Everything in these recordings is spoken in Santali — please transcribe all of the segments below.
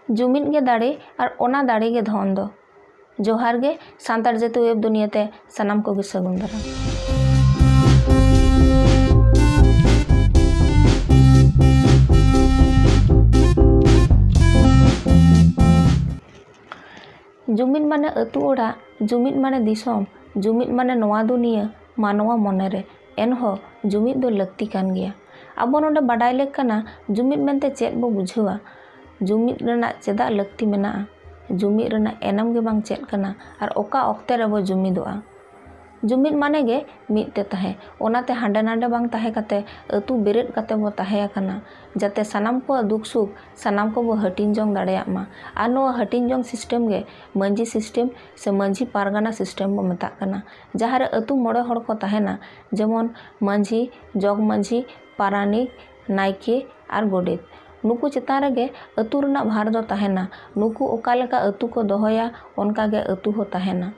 जुमिद गे दाड़े और ओना दाड़े गे धन दो। जोहार गे सांताल जाति वेब दुनियाते सानाम को गे सागुन दाराम। जुमिद माने अतु ओड़ा, जुमिद माने दिसोम, जुमिद माने नोआ दुनिया मानवा मनेरे एनहो जुमिद दो लक्ति कान गया। आबो नोडे बाडाय लेक काना जुमिद मेनते चेद बो बुझावा, जुमिद रेना चेदा लक्ति मेना, जुमिद रेना एनाम गे बांग चेद काना और ओका ऑक्ते रे बो जुमिदोआ। जुमिद माने गे मिदते ताहे, ओनाते हांडे नांडे बांग ताहे काते अतु बेरेद काते बो ताहे काना जाते सानाम को दुख सुख सानाम को बो हटिन जोंग दाड़ेयाग मा। आर नोआ हटिन जोंग सिस्टम गे मंजी सिस्टम से मंजी पारगाना सिस्टम बो मेताग काना, जहां रे अतु मोड़े हड़ को ताहेना जेमन मंजी, जग मंजी, पारानिक, नायके और गोडेत। नुकु चितान रेगे अतु रेना भार दो ताहेना, नुकु ओका लेका अतु को दोहोया ओनका गे अतु हो ताहेना।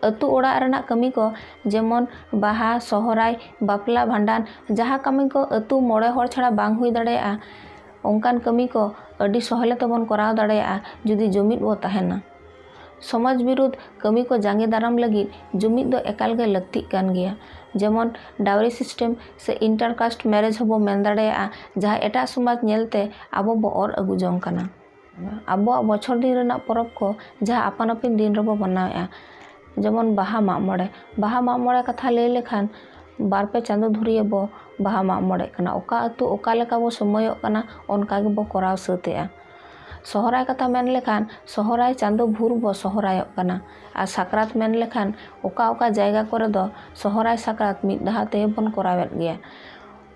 अतु ओड़ा रेना कमी को जेमन बाहा, सोहराय, बापला, भांडान जहाँ कमी को अतु मोड़े हड़ छाड़ा बांग हुई दाड़ेया ओंकान कमी को अडी सहले तेबन कराव दाड़ेया जुदी जुमिद बो ताहेना। समाज विरुद्ध कमी को जांगे दाराम लगी जुमिद दो एकाल गे लक्ति कान गया। जेमन डावरी सिस्टम से इंटरकास्ट मैरेज होबो मेन दाड़ेया जहाँ एटा समाज नेलते आबो बो और अगु जोंग काना। आबो बछर दिन रेना परब को जहाँ आपन आपिन दिन रेबो बनावेया जेमन बाहा माग मोड़े कथा लई लेखान बार पे चांदो धुरिये बो बाहा माग मोड़े कना। ओका अतु ओका लेका बो समयोग कना ओनका गे बो कराव सातेया। सोहराय कथा मेन लेखान सोहराय चांदो भूर बो सोहरायोग कना और साकरात मेन लेखान ओका ओका जायगा करे दो सोहराय साकरात मिद दाहा ते बन करावेद गया।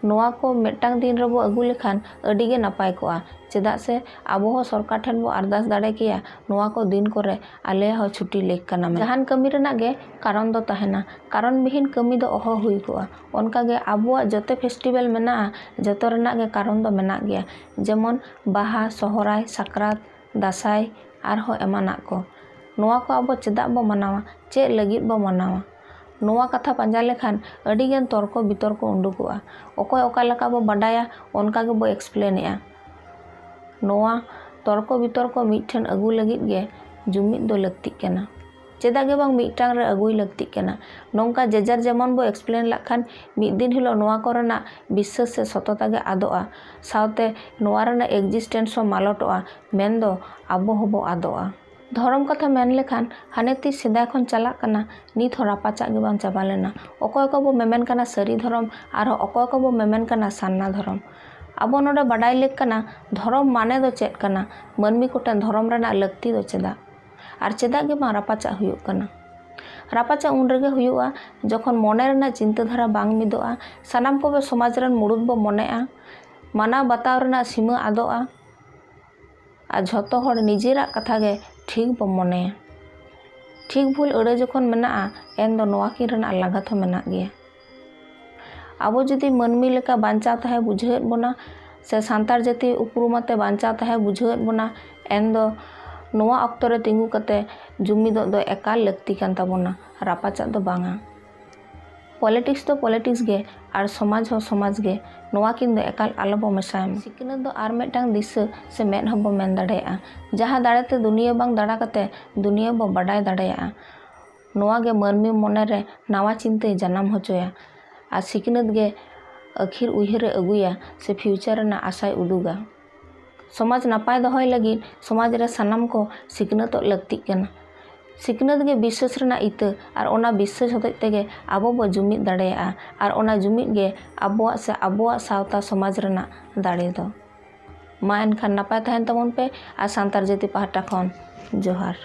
नोआ को मेटांग दिन रेबो अगु लेखान अडी गे नापाय कोआ, चेदा से आबो हो सरकार ठेन बो अरदास दाड़े किया नोआ को दिन करे आले हो छुट्टी लेक काना। जहान कमी रेना गे कारण दो ताहेना, कारण बिहीन कमी दो अहो हुई कोआ। ओनका गे आबोआ जते फेस्टिवल मेना जतो रेना गे कारण दो मेना गया जेमन बाहा, सोहराय, साकरात, दासाय आर हो एमाना को। नोआ को आबो चेदा बो मनावा, चे लगिद बो मनावा। नोआ कथा पांजा लेखान अडिगान तर्क बितर्क उंडुकोआ। ओकोय ओका लेका बो बाडाया ओनका गे बो एक्सप्लेनेया। नोआ तर्क बितर्क मिठेन अगु लगिद गे जुमिद दो लक्ति केना। चेदा गे बांग मिटांग रे अगुई लक्ति केना। नोंका जेजार जेमन बो एक्सप्लेन लाखान मिद दिन हिलो नोआ कोरेना विश्वास से सतता गे आदोआ, सावते नोआ रेना एक्जिस्टेंस हो मालटोआ, मेनदो आबो होबो आदोआ। धर्म कथा मेन लेखान हाने ती सेदाय खन चलाक काना नित हो रापाचाक गे बांग चाबा लेना। अकय को बो मेमेन काना सारी धर्म और अकय को बो मेमेन काना सान्ना धर्म। आबो नोडे बाडाय लेक काना धर्म माने दो चेद काना, मानमी कोटेन धर्म रेना लक्ति दो चेदा और चेदा गे बांग रापाचाक हुयुग काना। रापाचाक उन रेगे हुयुगा जखन मने रेना चिंता धारा बांग मिदोआ, सानाम को बे समाज रेन मुड़ुद बो मनेआ, माना बताव रेना सीमा आदोआ और झतो हड़ निजेरा कथा गे ठीक बो मनेया। ठीक भूल अड़े जखन मेना एन दो नोआ किन रेना लागत हो मेना गया। आबो जुदी मानमी लेका बांचाव ताहे बुझाएद बोना से सांताल जाति उपरुमाते बांचाव ताहे बुझाएद बोना एन दो नोआ अक्तो रे तिंगु कते जुमिद दो एकाल लक्ति कान ताबोना, रापाचाक दो बांगा। पॉलिटिक्स तो पॉलिटिक्स गे और समाज हो समाज गे नोआ किन दो एकाल आलो बो मेसाय। सिकनत दो आर मेटांग दिशा से मेन हो बो मेन दाड़ेया, जहाँ दाड़ेते दुनिया बांग दाड़ा कते दुनिया बो बाडाय दाड़ेया। नोआ गे मानमी मने रे नावा चिंता जनाम होचोया और सिकनत गे आखिर उयहरे अगुया से फ्यूचर रेना आशाय उदुगा। समाज नापाय दोहय लगी समाज रे सानाम को सिकनत लक्ति काना। सिकनत गे विश्वास रेना इता और ओना विश्वास होते तेगे आबो बो जुमिद दाड़ेया और ओना जुमिद गे आबोआ से आबोआ सावता समाज रेना दाड़े दो। मा एनखान नापाय ताहेन ताबोन पे और सांताल जाति पाहटा खन जोहार।